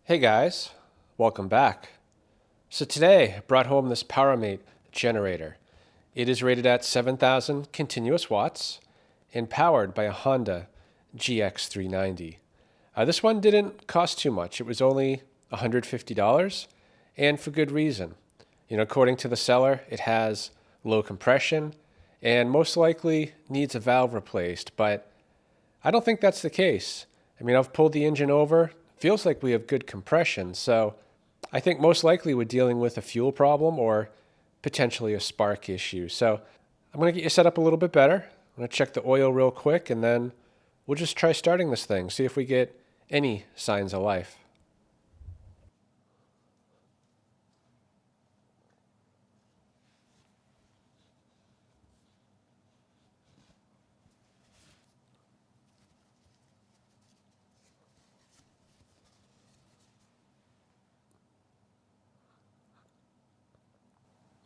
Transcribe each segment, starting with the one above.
Hey guys, welcome back. So today I brought home this Powermate generator. It is rated at 7,000 continuous watts and powered by a Honda GX390. This one didn't cost too much. It was only $150 and for good reason. According to the seller, it has low compression and most likely needs a valve replaced, but I don't think that's the case. I've pulled the engine over. Feels like we have good compression, so I think most likely we're dealing with a fuel problem or potentially a spark issue. So I'm going to get you set up a little bit better. I'm going to check the oil real quick, and then we'll just try starting this thing, see if we get any signs of life.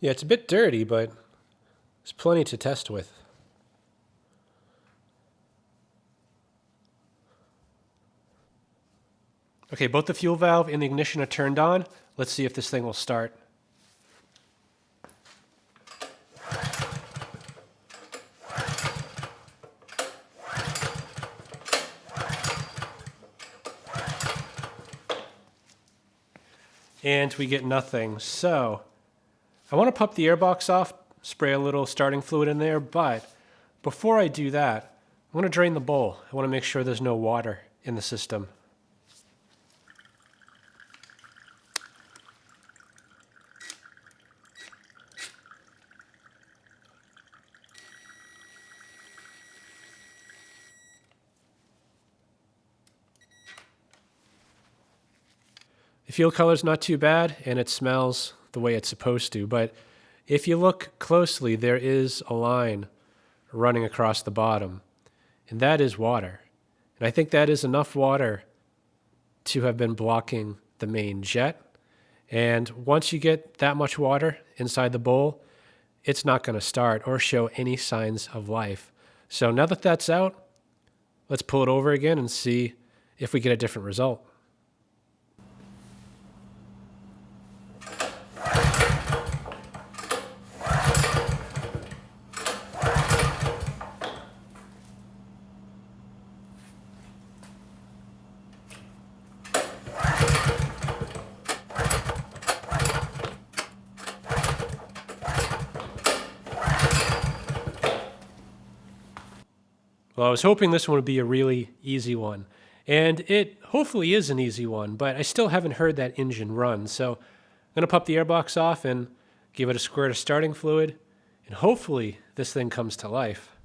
Yeah, it's a bit dirty, but there's plenty to test with. Okay, both the fuel valve and the ignition are turned on. Let's see if this thing will start. And we get nothing. So I want to pop the airbox off, spray a little starting fluid in there, but before I do that, I want to drain the bowl. I want to make sure there's no water in the system. The fuel color's not too bad, and it smells the way it's supposed to, but if you look closely, there is a line running across the bottom, and that is water. And I think that is enough water to have been blocking the main jet. And once you get that much water inside the bowl, it's not going to start or show any signs of life. So now that that's out, let's pull it over again and see if we get a different result. Well, I was hoping this one would be a really easy one, and it hopefully is an easy one, but I still haven't heard that engine run. So I'm going to pop the airbox off and give it a squirt of starting fluid, and hopefully this thing comes to life.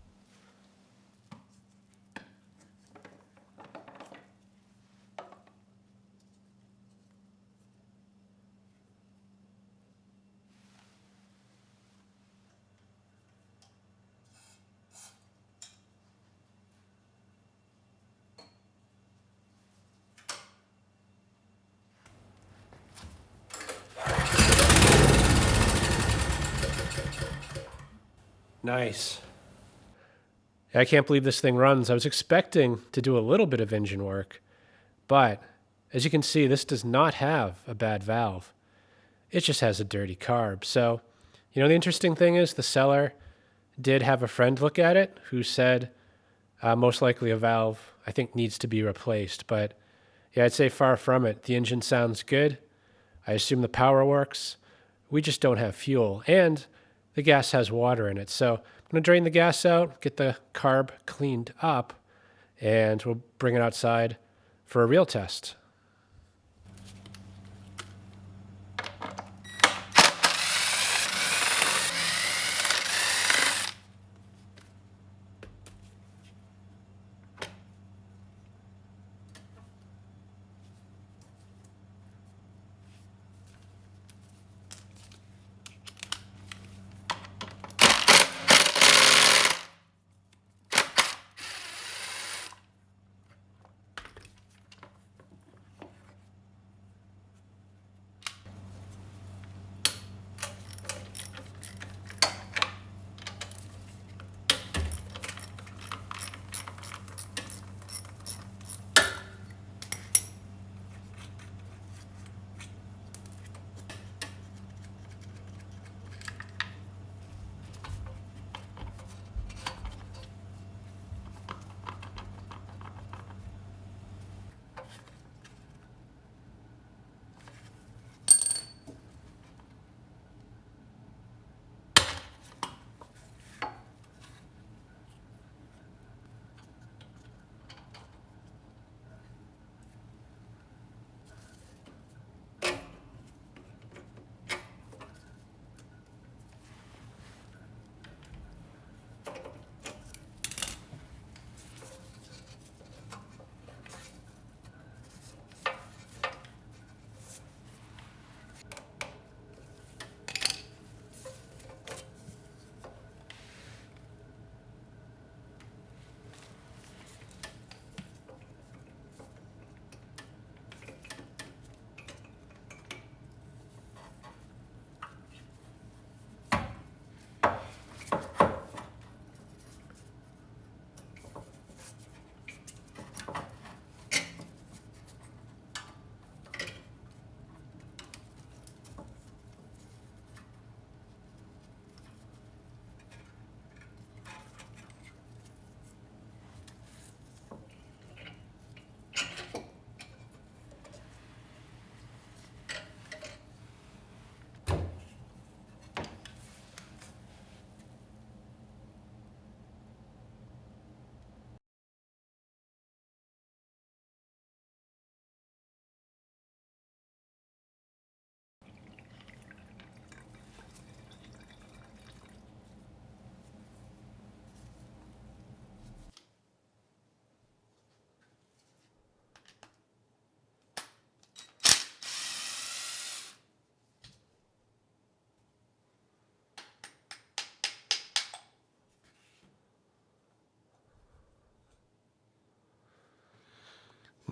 Nice. I can't believe this thing runs. I was expecting to do a little bit of engine work, but as you can see, this does not have a bad valve. It just has a dirty carb. So, the interesting thing is the seller did have a friend look at it who said most likely a valve, I think, needs to be replaced. But yeah, I'd say far from it. The engine sounds good. I assume the power works. We just don't have fuel. And the gas has water in it. So I'm going to drain the gas out, get the carb cleaned up, and we'll bring it outside for a real test.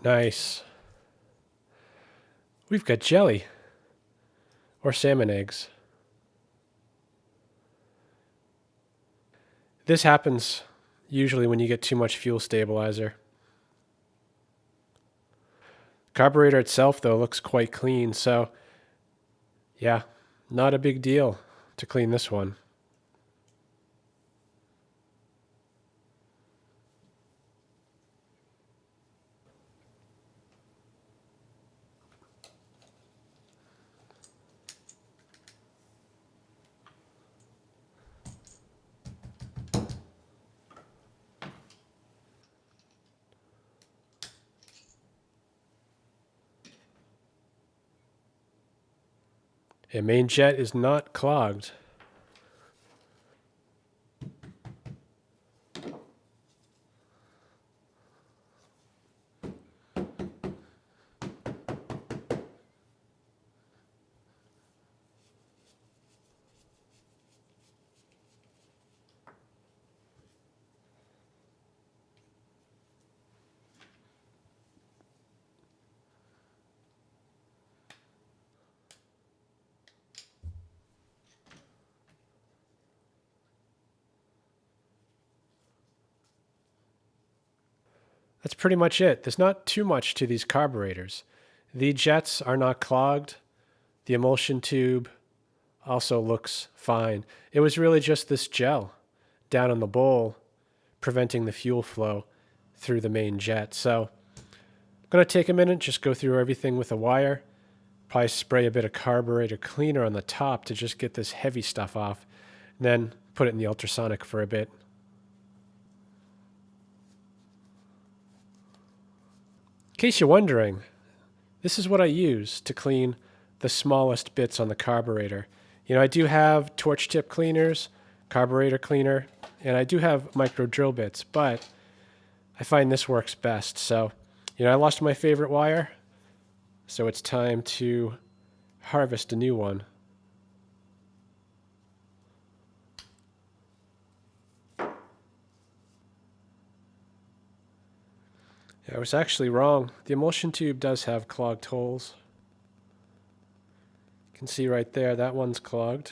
Nice. We've got jelly. Or salmon eggs. This happens usually when you get too much fuel stabilizer. Carburetor itself, though, looks quite clean, so yeah, not a big deal to clean this one. The main jet is not clogged. That's pretty much it. There's not too much to these carburetors. The jets are not clogged. The emulsion tube also looks fine. It was really just this gel down in the bowl preventing the fuel flow through the main jet. So I'm going to take a minute, just go through everything with a wire, probably spray a bit of carburetor cleaner on the top to just get this heavy stuff off, and then put it in the ultrasonic for a bit. In case you're wondering, this is what I use to clean the smallest bits on the carburetor. You know, I do have torch tip cleaners, carburetor cleaner, and I do have micro drill bits, but I find this works best. So, you know, I lost my favorite wire, so it's time to harvest a new one. Yeah, I was actually wrong. The emulsion tube does have clogged holes. You can see right there, that one's clogged.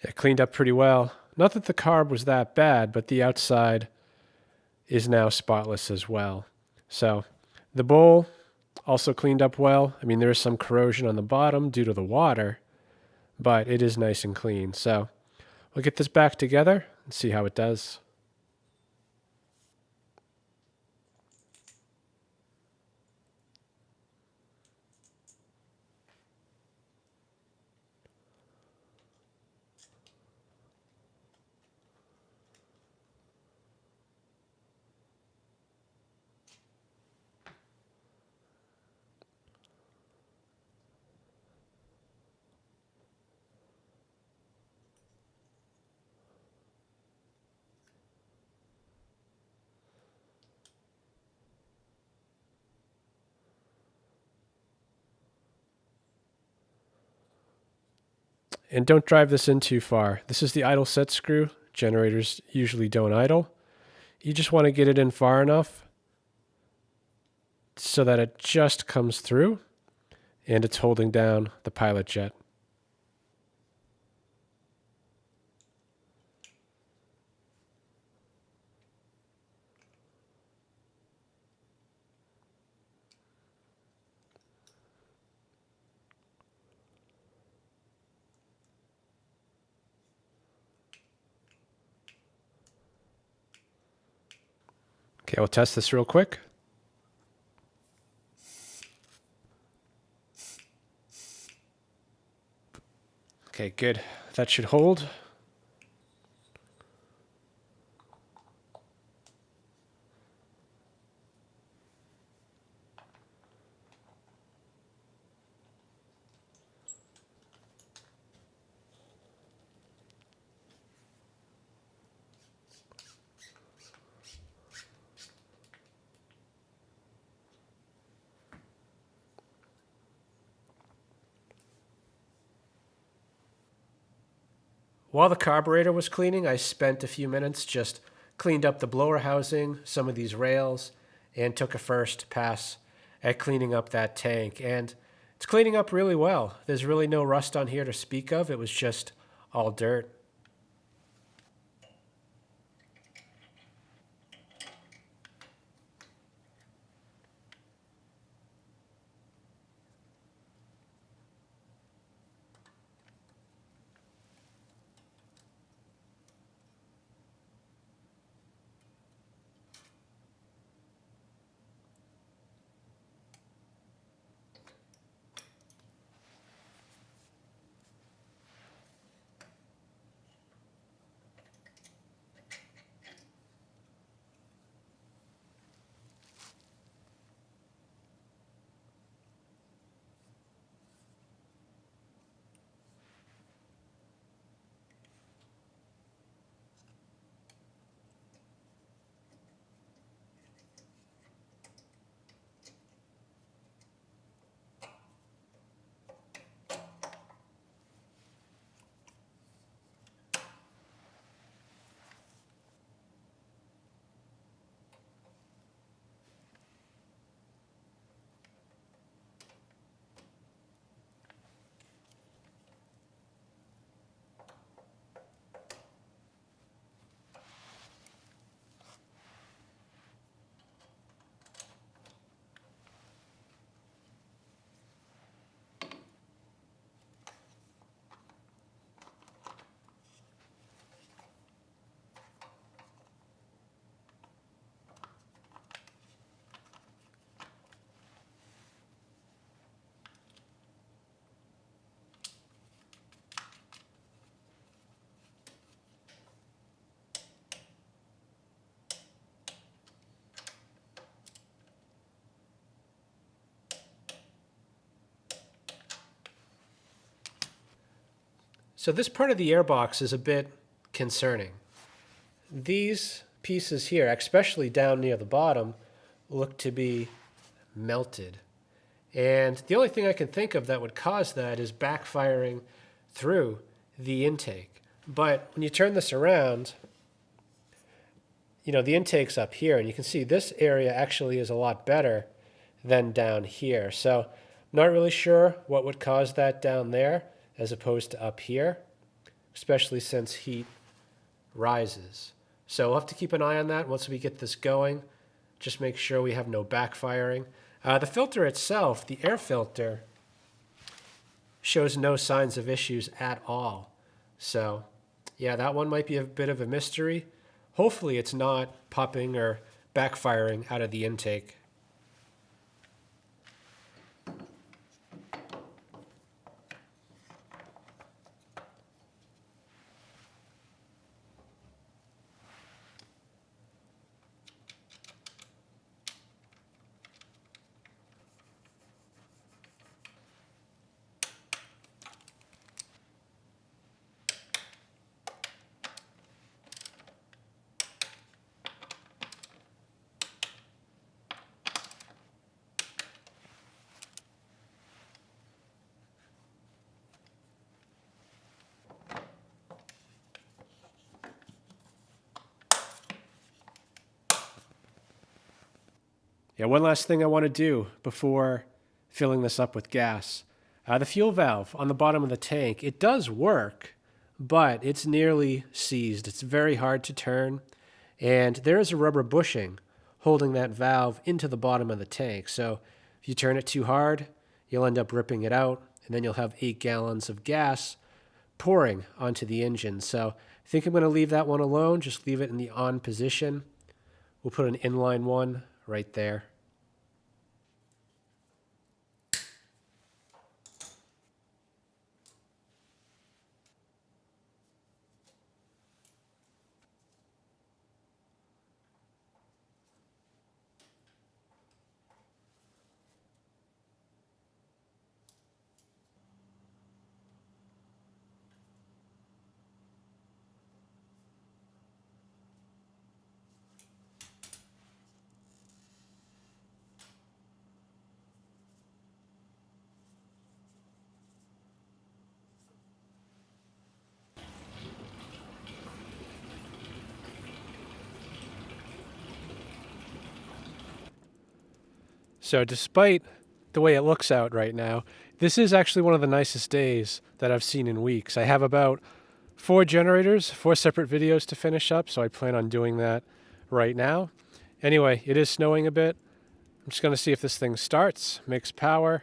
It cleaned up pretty well. Not that the carb was that bad, but the outside is now spotless as well. So the bowl also cleaned up well. I mean, there is some corrosion on the bottom due to the water, but it is nice and clean. So we'll get this back together and see how it does. And don't drive this in too far. This is the idle set screw. Generators usually don't idle. You just want to get it in far enough so that it just comes through and it's holding down the pilot jet. Okay, we'll test this real quick. Okay, good. That should hold. While the carburetor was cleaning, I spent a few minutes just cleaned up the blower housing, some of these rails, and took a first pass at cleaning up that tank. And it's cleaning up really well. There's really no rust on here to speak of. It was just all dirt. So this part of the airbox is a bit concerning. These pieces here, especially down near the bottom, look to be melted. And the only thing I can think of that would cause that is backfiring through the intake. But when you turn this around, the intake's up here, and you can see this area actually is a lot better than down here. So I'm not really sure what would cause that down there as opposed to up here, especially since heat rises. So we'll have to keep an eye on that once we get this going. Just make sure we have no backfiring. The filter itself, the air filter, shows no signs of issues at all. So yeah, that one might be a bit of a mystery. Hopefully it's not popping or backfiring out of the intake. Yeah, one last thing I want to do before filling this up with gas. The fuel valve on the bottom of the tank, it does work, but it's nearly seized. It's very hard to turn, and there is a rubber bushing holding that valve into the bottom of the tank. So if you turn it too hard, you'll end up ripping it out, and then you'll have 8 gallons of gas pouring onto the engine. So I think I'm going to leave that one alone, just leave it in the on position. We'll put an inline one right there. So despite the way it looks out right now, this is actually one of the nicest days that I've seen in weeks. I have about 4 generators, 4 separate videos to finish up, so I plan on doing that right now. Anyway, it is snowing a bit. I'm just going to see if this thing starts, makes power,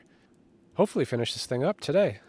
hopefully finish this thing up today.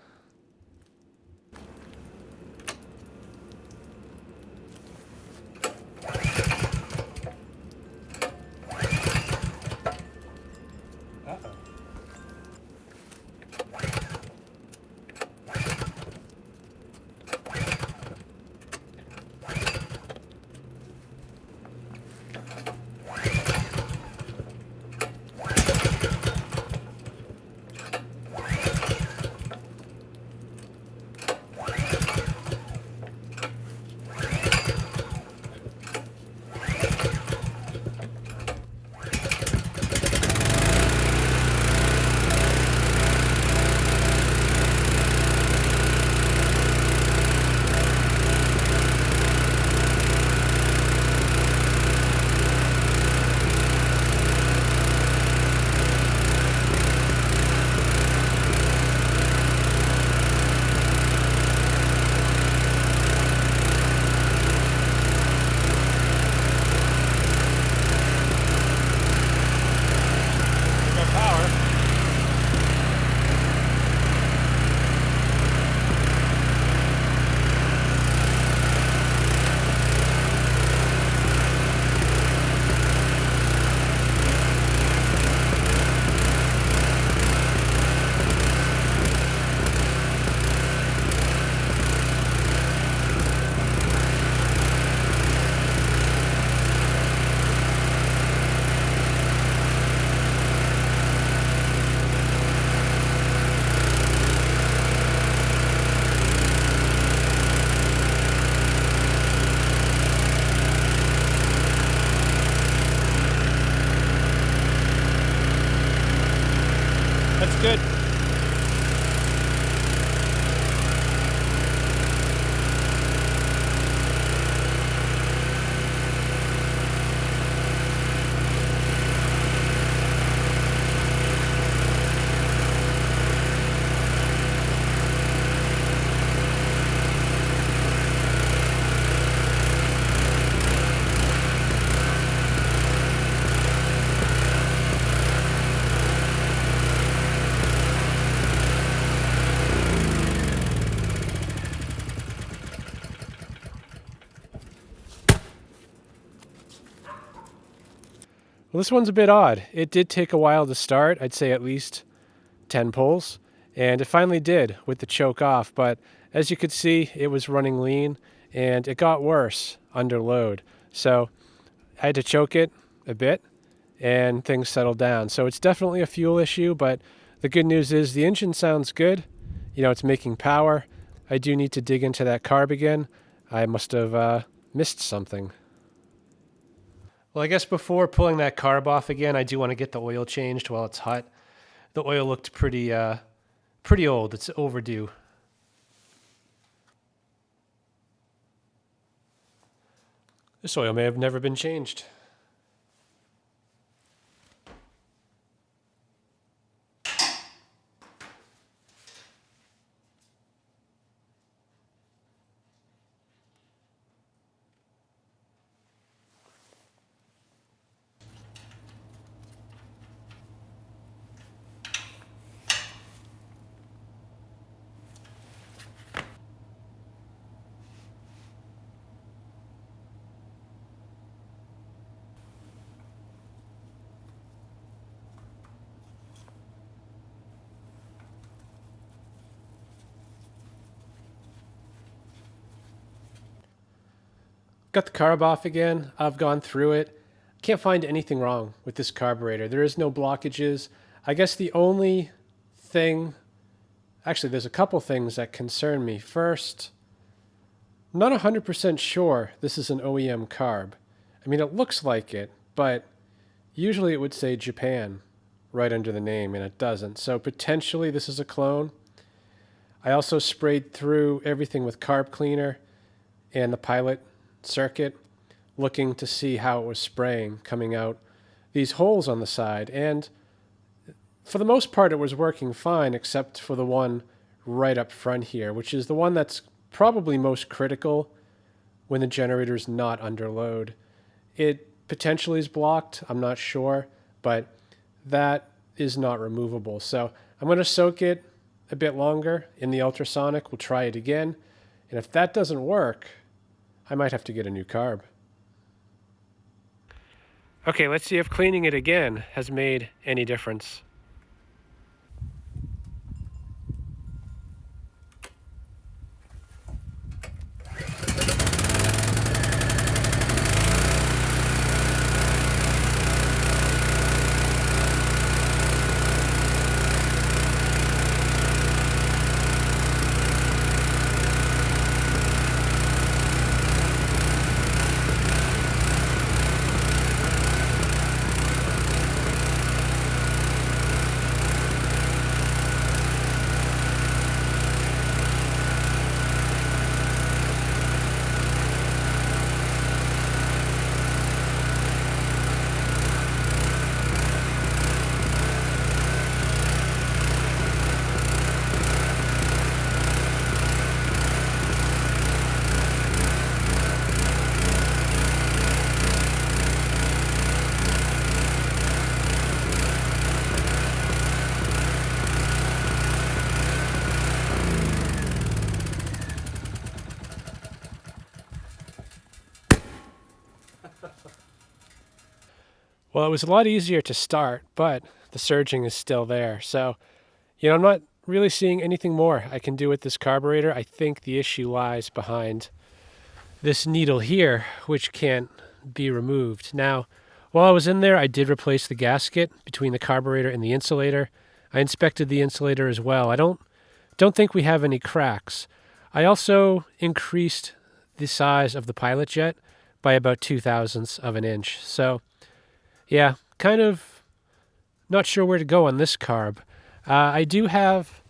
That's good. Well, this one's a bit odd. It did take a while to start. I'd say at least 10 pulls, and it finally did with the choke off. But as you could see, it was running lean, and it got worse under load. So I had to choke it a bit, and things settled down. So it's definitely a fuel issue, but the good news is the engine sounds good. You know, it's making power. I do need to dig into that carb again. I must have missed something. Well, I guess before pulling that carb off again, I do want to get the oil changed while it's hot. The oil looked pretty old. It's overdue. This oil may have never been changed. Got the carb off again. I've gone through it. Can't find anything wrong with this carburetor. There is no blockages. I guess the only thing, actually there's a couple things that concern me. First, I'm not 100% sure this is an OEM carb. I mean, it looks like it, but usually it would say Japan right under the name, and it doesn't. So potentially this is a clone. I also sprayed through everything with carb cleaner and the pilot circuit, looking to see how it was spraying, coming out these holes on the side. And for the most part, it was working fine, except for the one right up front here, which is the one that's probably most critical when the generator is not under load. It potentially is blocked, I'm not sure, but that is not removable. So I'm going to soak it a bit longer in the ultrasonic. We'll try it again. And if that doesn't work, I might have to get a new carb. Okay, let's see if cleaning it again has made any difference. Well, it was a lot easier to start, but the surging is still there. So, I'm not really seeing anything more I can do with this carburetor. I think the issue lies behind this needle here, which can't be removed. Now, while I was in there, I did replace the gasket between the carburetor and the insulator. I inspected the insulator as well. I don't think we have any cracks. I also increased the size of the pilot jet by about 0.02 of an inch. So, yeah, kind of not sure where to go on this carb. I do have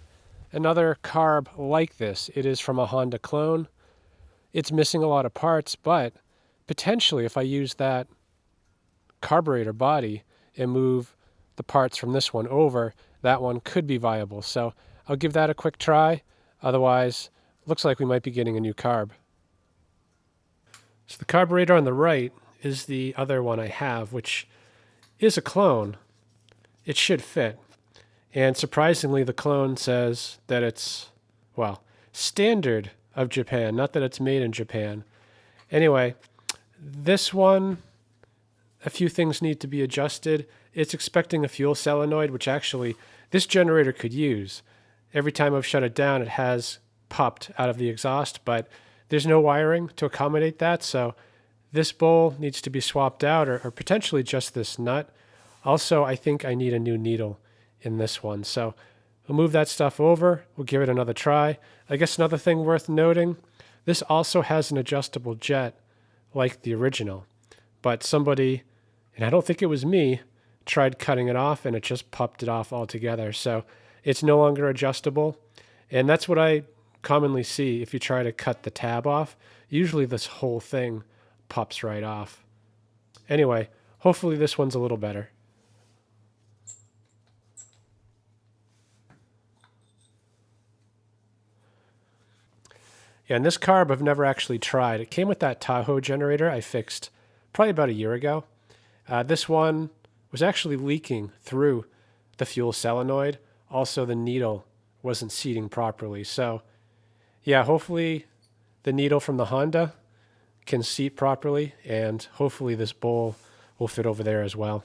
another carb like this. It is from a Honda clone. It's missing a lot of parts, but potentially if I use that carburetor body and move the parts from this one over, that one could be viable. So I'll give that a quick try. Otherwise, looks like we might be getting a new carb. So the carburetor on the right is the other one I have, which is a clone. It should fit. And surprisingly, the clone says that it's, well, standard of Japan, not that it's made in Japan. Anyway, this one, a few things need to be adjusted. It's expecting a fuel solenoid, which actually this generator could use. Every time I've shut it down, it has popped out of the exhaust, but there's no wiring to accommodate that, so this bowl needs to be swapped out, or potentially just this nut. Also, I think I need a new needle in this one. So we'll move that stuff over. We'll give it another try. I guess another thing worth noting, this also has an adjustable jet like the original. But somebody, and I don't think it was me, tried cutting it off and it just popped it off altogether. So it's no longer adjustable. And that's what I commonly see if you try to cut the tab off. Usually this whole thing pops right off. Anyway, hopefully this one's a little better. Yeah, and this carb I've never actually tried. It came with that Tahoe generator I fixed probably about a year ago. This one was actually leaking through the fuel solenoid. Also, the needle wasn't seating properly. So, yeah, hopefully the needle from the Honda can seat properly, and hopefully this bowl will fit over there as well.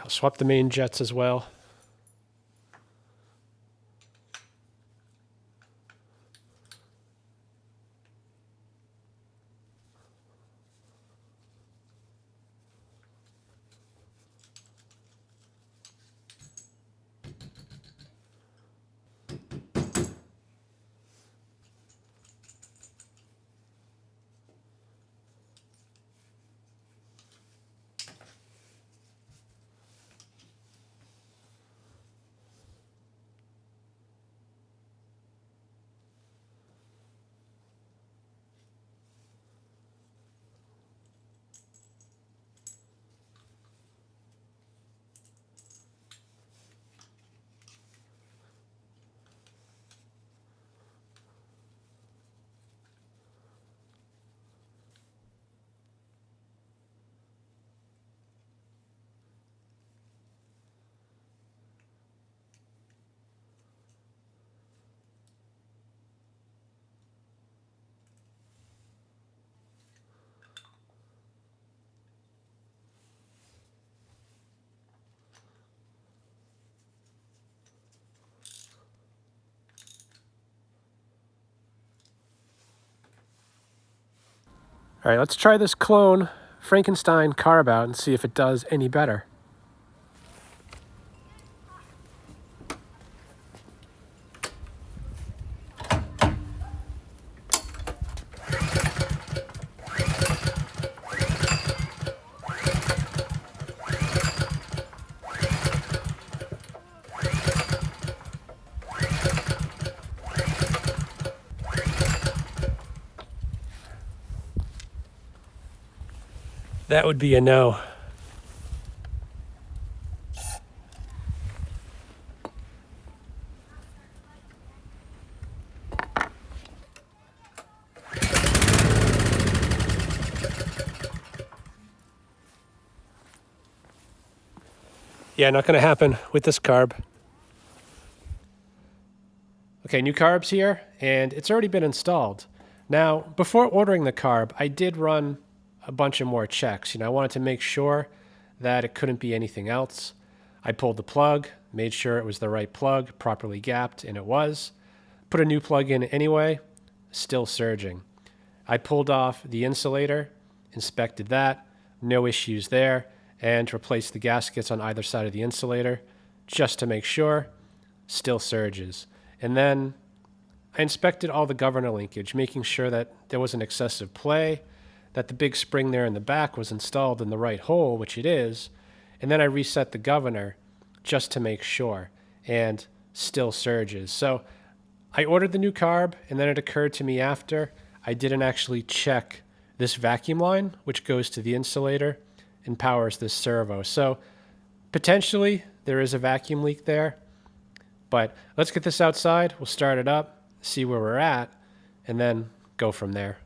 I'll swap the main jets as well. All right, let's try this clone Frankenstein carb out and see if it does any better. That would be a no. Yeah, not going to happen with this carb. Okay, new carb's here, and it's already been installed. Now, before ordering the carb, I did run a bunch of more checks. I wanted to make sure that it couldn't be anything else. I pulled the plug, made sure it was the right plug, properly gapped, and it was. Put a new plug in anyway, still surging. I pulled off the insulator, inspected that, no issues there, and replaced the gaskets on either side of the insulator just to make sure, still surges. And then I inspected all the governor linkage, making sure that there wasn't excessive play, that the big spring there in the back was installed in the right hole, which it is, and then I reset the governor just to make sure, and still surges. So I ordered the new carb, and then it occurred to me after I didn't actually check this vacuum line, which goes to the insulator and powers this servo. So potentially there is a vacuum leak there, but let's get this outside. We'll start it up, see where we're at, and then go from there.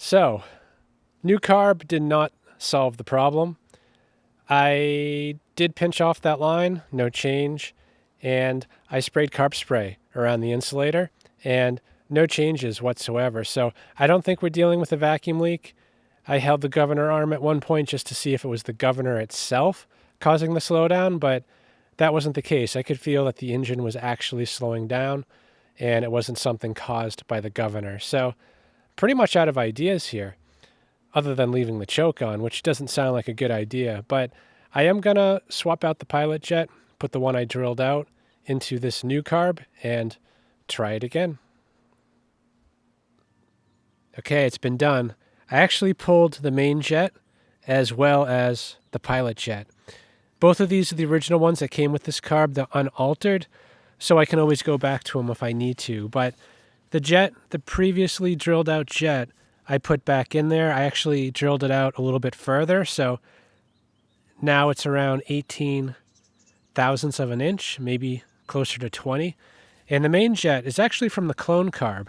So, new carb did not solve the problem. I did pinch off that line, no change, and I sprayed carb spray around the insulator, and no changes whatsoever. So I don't think we're dealing with a vacuum leak. I held the governor arm at one point just to see if it was the governor itself causing the slowdown, but that wasn't the case. I could feel that the engine was actually slowing down, and it wasn't something caused by the governor. So pretty much out of ideas here, other than leaving the choke on, which doesn't sound like a good idea. But I am going to swap out the pilot jet, put the one I drilled out into this new carb, and try it again. Okay, it's been done. I actually pulled the main jet as well as the pilot jet. Both of these are the original ones that came with this carb, they're unaltered, so I can always go back to them if I need to. But the jet, the previously drilled out jet, I put back in there. I actually drilled it out a little bit further, so now it's around 18 thousandths of an inch, maybe closer to 20. And the main jet is actually from the clone carb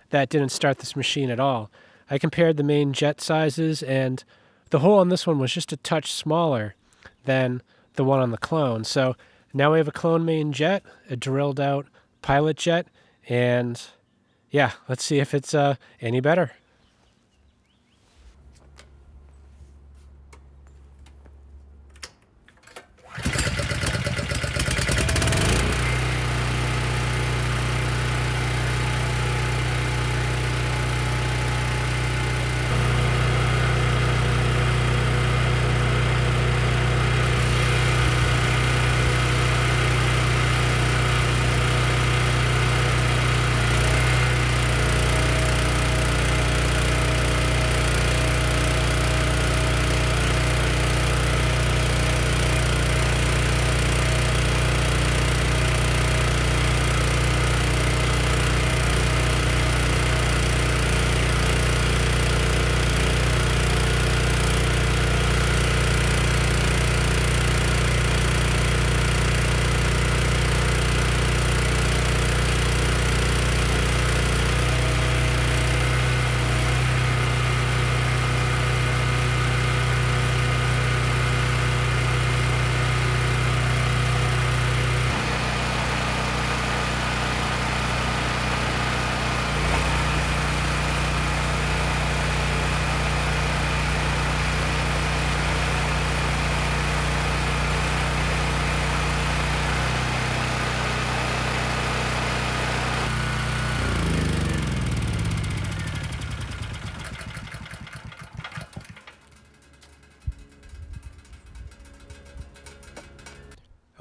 that didn't start this machine at all. I compared the main jet sizes, and the hole on this one was just a touch smaller than the one on the clone. So now we have a clone main jet, a drilled out pilot jet, and yeah, let's see if it's any better.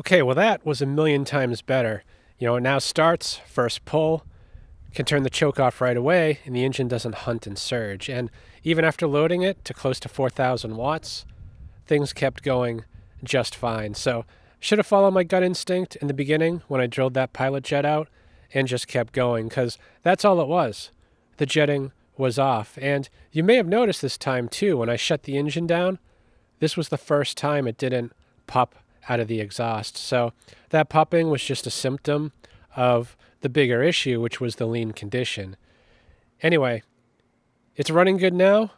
Okay, well that was a million times better. You know, it now starts, first pull, can turn the choke off right away, and the engine doesn't hunt and surge. And even after loading it to close to 4,000 watts, things kept going just fine. So should have followed my gut instinct in the beginning when I drilled that pilot jet out and just kept going, because that's all it was. The jetting was off. And you may have noticed this time too, when I shut the engine down, this was the first time it didn't pop out of the exhaust. So that popping was just a symptom of the bigger issue, which was the lean condition. Anyway, it's running good now.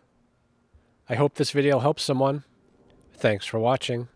I hope this video helps someone. Thanks for watching.